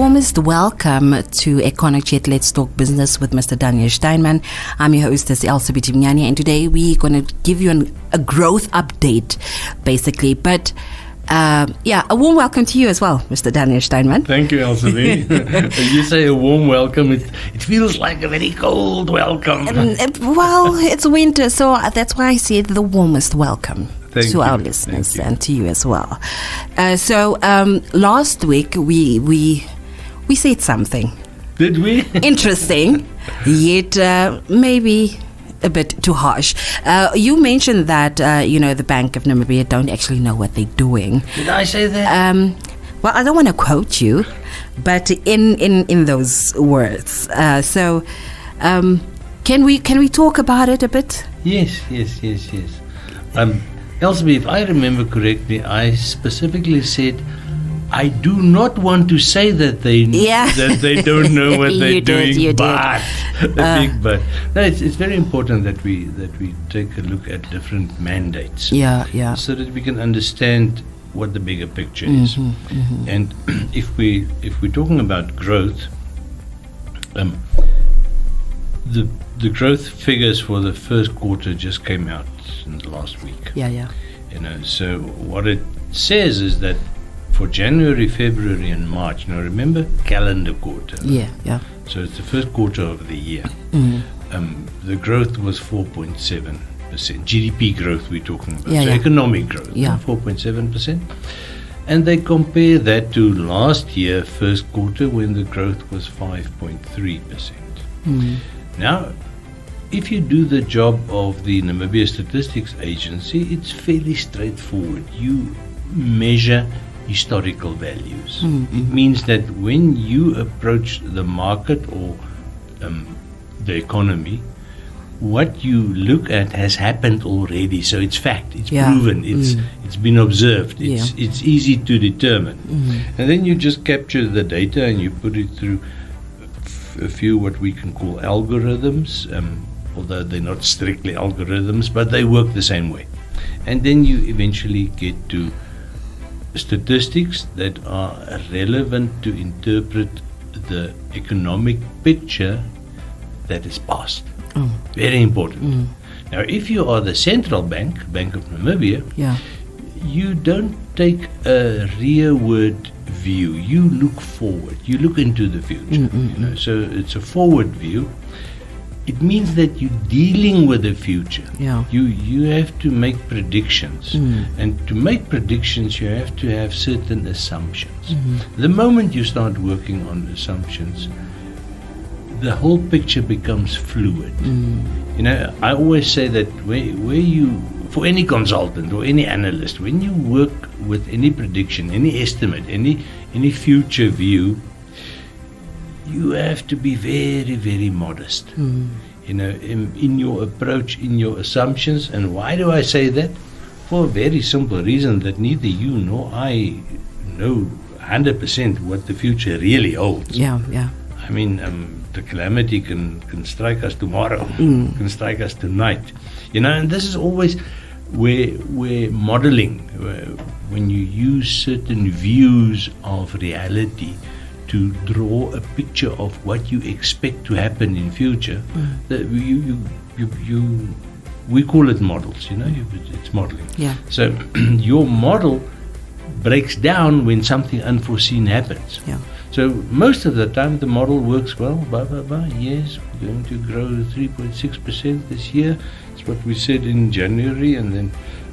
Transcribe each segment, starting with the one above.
warmest welcome to Economic Chat Let's Talk Business with Mr. Daniel Steinman. I'm your hostess, Elsa Bitimnyani, and today we're going to give you a growth update, basically. But a warm welcome to you as well, Mr. Daniel Steinman. Thank you, Elsa. You say a warm welcome, it feels like a very cold welcome. Well, it's winter, so that's why I said the warmest welcome. Thank to you. our listeners and to you as well. So last week we said something. Did we? Interesting, yet maybe a bit too harsh. You mentioned that the Bank of Namibia don't actually know what they're doing. Did I say that? Well, I don't want to quote you, but in those words. So can we talk about it a bit? Yes. Elsie, if I remember correctly, I specifically said, I do not want to say that they don't know what they're doing, but a big but. No, it's very important that we take a look at different mandates. Yeah. So that we can understand what the bigger picture is. Mm-hmm. And if we're talking about growth, the growth figures for the first quarter just came out in the last week. Yeah. So what it says is that for January, February, and March. Now remember, calendar quarter. Yeah. So it's the first quarter of the year. Mm-hmm. The growth was 4.7%. GDP growth we're talking about. Yeah. Economic growth. 4.7%. And they compare that to last year, first quarter, when the growth was 5.3%. Mm-hmm. Now, if you do the job of the Namibia Statistics Agency, it's fairly straightforward. You measure historical values. Mm-hmm. It means that when you approach the market or the economy, what you look at has happened already. So it's fact, it's proven, it's been observed, it's easy to determine. Mm-hmm. And then you just capture the data and you put it through a few what we can call algorithms, although they're not strictly algorithms, but they work the same way. And then you eventually get to statistics that are relevant to interpret the economic picture that is past. Very important. Now, if you are the central bank, Bank of Namibia, you don't take a rearward view. You look forward. You look into the future. So it's a forward view. It means that you're dealing with the future. Yeah. You have to make predictions. And to make predictions, you have to have certain assumptions. The moment you start working on assumptions, the whole picture becomes fluid. I always say that where you, for any consultant or any analyst, when you work with any prediction, any estimate, any future view, you have to be very, very modest. In your approach, in your assumptions. And why do I say that? For a very simple reason that neither you nor I know 100% what the future really holds. Yeah. I mean, the calamity can strike us tomorrow, can strike us tonight. And this is always where modeling, when you use certain views of reality to draw a picture of what you expect to happen in future, that we call it models. It's modeling. Yeah. So your model breaks down when something unforeseen happens. Yeah. So most of the time the model works well. Yes, we're going to grow 3.6% this year. That's what we said in January, and then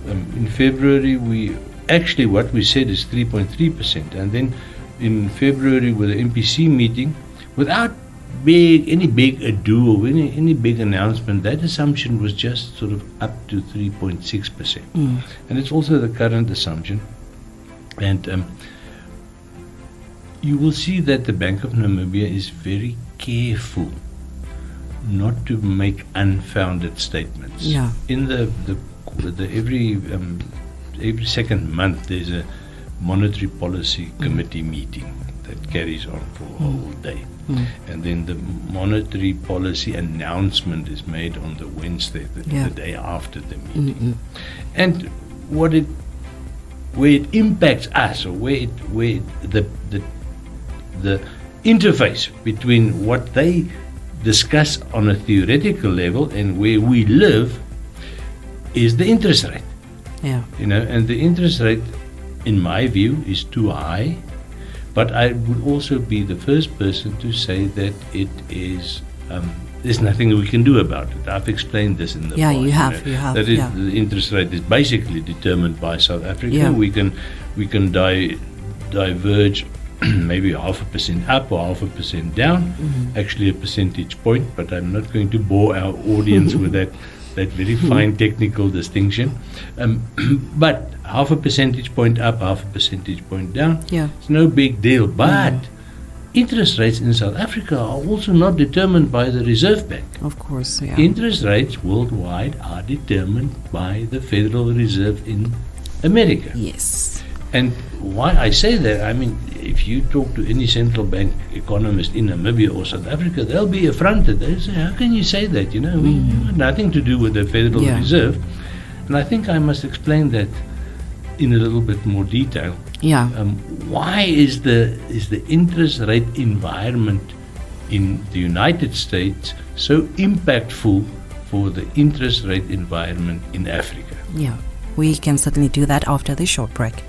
in February what we said is 3.3%, and then in February with the MPC meeting, without any big ado or any big announcement, that assumption was just sort of up to 3.6%. And it's also the current assumption. And you will see that the Bank of Namibia is very careful not to make unfounded statements. Yeah. In the every second month there's a monetary policy committee meeting that carries on for a whole day. And then the monetary policy announcement is made on the Wednesday, the day after the meeting. And where it impacts us, or where the the interface between what they discuss on a theoretical level and where we live is the interest rate. Yeah. And the interest rate, in my view, is too high. But I would also be the first person to say that it is. There's nothing we can do about it. I've explained this in the past. You have. That the interest rate is basically determined by South Africa. Yeah. We can diverge maybe 0.5% up or 0.5% down. Actually, a percentage point. But I'm not going to bore our audience with that very fine technical distinction. But 0.5 percentage point up, 0.5 percentage point down. Yeah. It's no big deal. But interest rates in South Africa are also not determined by the Reserve Bank. Of course, yeah. Interest rates worldwide are determined by the Federal Reserve in America. Yes. And why I say that, I mean, if you talk to any central bank economist in Namibia or South Africa, they'll be affronted. They'll say, how can you say that? We have nothing to do with the Federal Reserve. And I think I must explain that in a little bit more detail. Yeah. Why is the interest rate environment in the United States so impactful for the interest rate environment in Africa? Yeah. We can certainly do that after this short break.